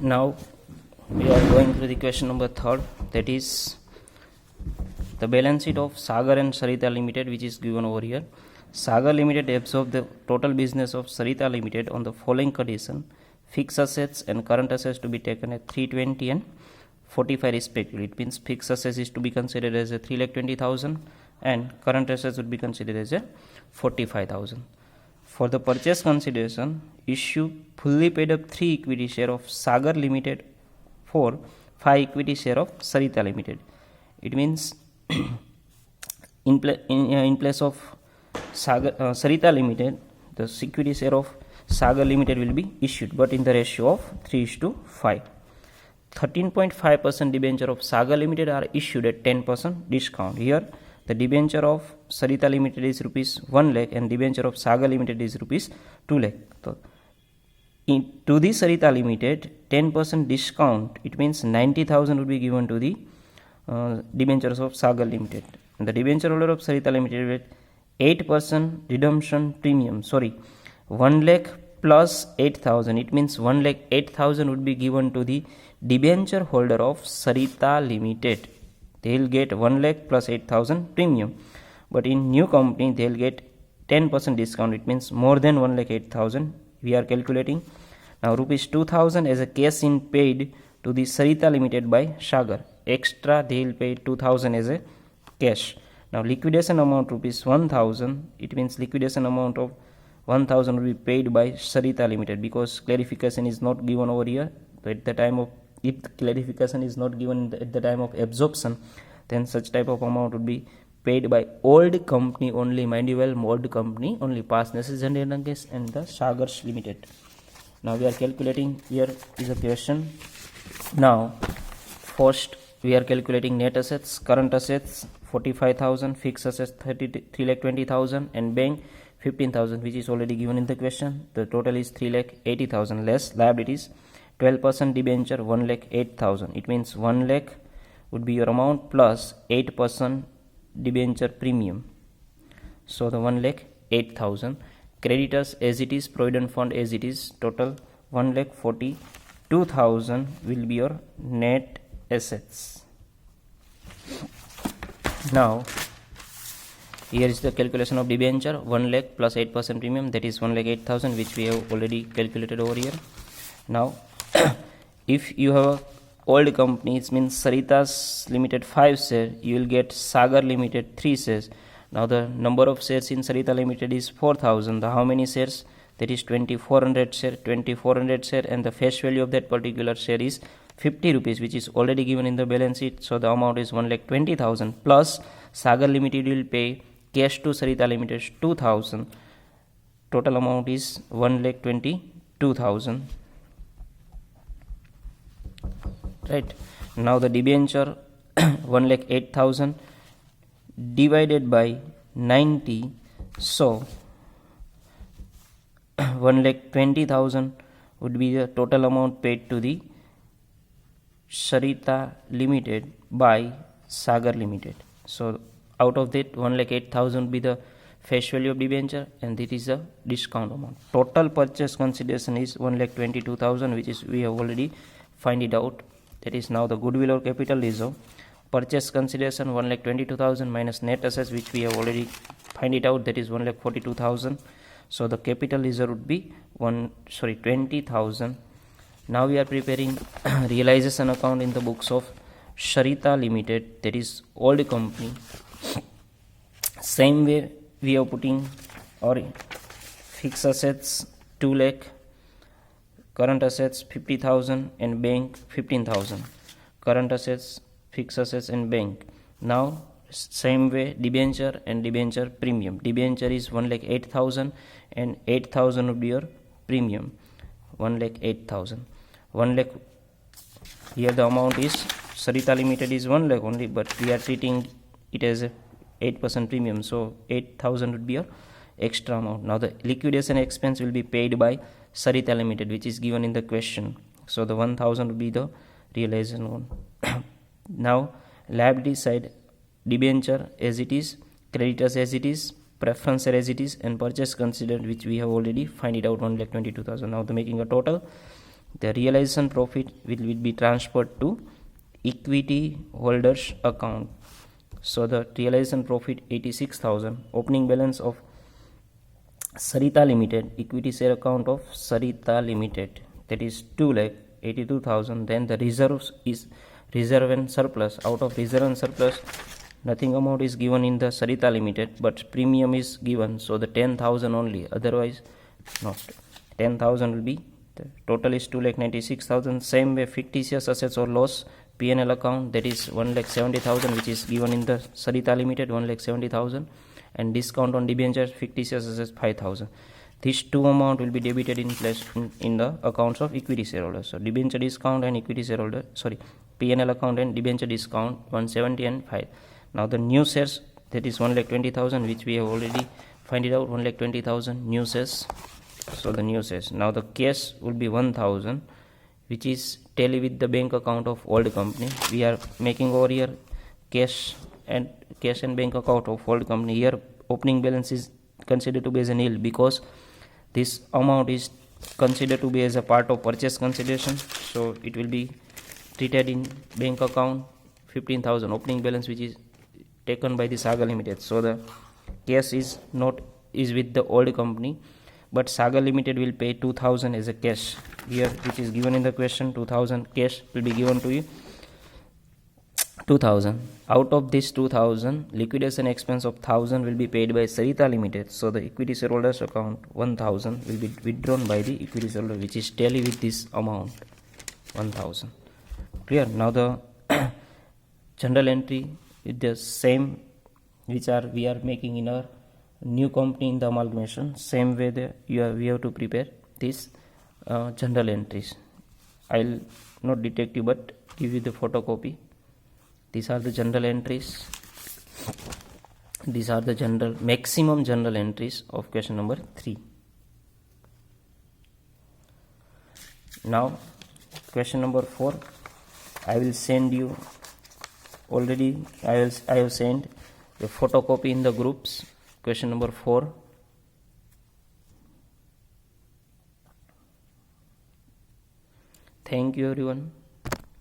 Now we are going through the question number 3rd, that is the balance sheet of Sagar and Sarita Limited, which is given over here. Sagar Limited absorbed the total business of Sarita Limited on the following condition: fixed assets and current assets to be taken at 320 and 45 respectively. It means fixed assets is to be considered as a 3,20,000 and current assets would be considered as a 45,000. For the purchase consideration, issue fully paid up 3 equity share of Sagar Limited for 5 equity share of Sarita Limited. It means in place of Sarita Limited, the equity share of Sagar Limited will be issued, but in the ratio of 3:5. 13.5% debenture of Sagar Limited are issued at 10% discount. Here, the debenture of Sarita Limited is rupees 1 lakh and debenture of Sagar Limited is rupees 2 lakh. So, to the Sarita Limited, 10% discount, it means 90,000 would be given to the debentures of Sagar Limited. And the debenture holder of Sarita Limited with 8% redemption premium, 1 lakh plus 8,000, it means 1 lakh 8,000 would be given to the debenture holder of Sarita Limited. They will get 1 lakh plus 8,000 premium, but in new company they will get 10% discount, it means more than 1 lakh 8,000. We are calculating now rupees 2,000 as a cash in paid to the Sarita Limited by Sagar. Extra they will pay 2,000 as a cash. Now liquidation amount rupees 1,000, it means liquidation amount of 1,000 will be paid by Sarita Limited, because clarification is not given over here. So at the time of, if clarification is not given at the time of absorption, then such type of amount would be paid by old company only. Mind you well, old company only, past necessary and the Sagars Limited. Now we are calculating, here is a question. Now first we are calculating net assets. Current assets 45,000, fixed assets 3,20,000 and bank 15,000, which is already given in the question. The total is 3,80,000 less liabilities. 12% debenture 1 lakh 8,000. It means 1 lakh would be your amount plus 8% debenture premium. So the 1 lakh 8,000. Creditors as it is, provident fund as it is, total 1 lakh 42,000 will be your net assets. Now here is the calculation of debenture. 1 lakh plus 8% premium, that is 1 lakh 8,000, which we have already calculated over here. Now if you have a old companies, means Sarita's Limited 5 shares, you will get Sagar Limited 3 shares. Now the number of shares in Sarita Limited is 4,000. How many shares? That is 2,400 share. 2,400 share, and the face value of that particular share is 50 rupees, which is already given in the balance sheet. So the amount is 1 lakh 20,000 plus Sagar Limited will pay cash to Sarita Limited 2,000. Total amount is 1 lakh 22,000. Right. Now the debenture 1 lakh 8,000 divided by 90, so 1 lakh 20,000 would be the total amount paid to the Sarita Limited by Sagar Limited. So out of that 1 lakh 8,000 would be the face value of debenture, and this is the discount amount. Total purchase consideration is 1 lakh 22,000, which is we have already find it out. That is now the goodwill or capital reserve. Purchase consideration 1 lakh 22,000 minus net assets, which we have already find it out, that is 1 lakh 42,000. So the capital reserve would be 20,000. Now we are preparing realization account in the books of Sarita Limited, that is old company. Same way we are putting our fixed assets 2 lakh, current assets 50,000 and bank 15,000. Current assets, fixed assets and bank. Now same way debenture and debenture premium. Debenture is 1 lakh 8,000 and 8,000 would be your premium. 1 lakh 8,000. 1 lakh, here the amount is Sarita Limited is 1 lakh only, but we are treating it as a 8% premium, so 8,000 would be your extra amount. Now the liquidation expense will be paid by Sarita Limited, which is given in the question. So the 1,000 would be the realization one. Now liability side, debenture as it is, creditors as it is, preference share as it is, and purchase considered, which we have already find it out 1,22,000. Now the making a total The realization profit will be transferred to equity holders account. So the realization profit 86,000, opening balance of Sarita Limited, equity share account of Sarita Limited, that is 2,82,000. Then the reserves is reserve and surplus. Out of reserve and surplus, nothing amount is given in the Sarita Limited, but premium is given, so the 10,000 only, otherwise not. 10,000 will be, the total is 2,96,000. Same way fictitious assets or loss P&L account, that is 1,70,000, which is given in the Sarita Limited, 1,70,000, and discount on debentures fictitious assets 5,000. These two amount will be debited in place in the accounts of equity shareholders. So debenture discount and equity shareholder, P&L account and debenture discount 170 and 5. Now the new shares, that is 1,20,000, which we have already find it out, 1,20,000 new shares. So the new shares. Now the cash will be 1,000, which is tally with the bank account of old company. We are making over here cash and bank account of old company. Here opening balance is considered to be as a nil, because this amount is considered to be as a part of purchase consideration, so it will be treated in bank account 15,000 opening balance, which is taken by the Saga Limited. So the cash is with the old company, but Saga Limited will pay 2,000 as a cash here, which is given in the question. 2,000 cash will be given to you. 2,000. Out of this 2,000, liquidation expense of 1,000 will be paid by Sarita Limited. So the equity shareholders account 1,000 will be withdrawn by the equity shareholder, which is tally with this amount 1,000. Clear? Now the general entry is the same, which we are making in our new company in the amalgamation. Same way we have to prepare this general entries. I'll not dictate you, but give you the photocopy. These are the general entries. These are the maximum general entries of question number 3. Now question number 4, I will send you already. I have sent a photocopy in the groups. Question number 4. Thank you everyone.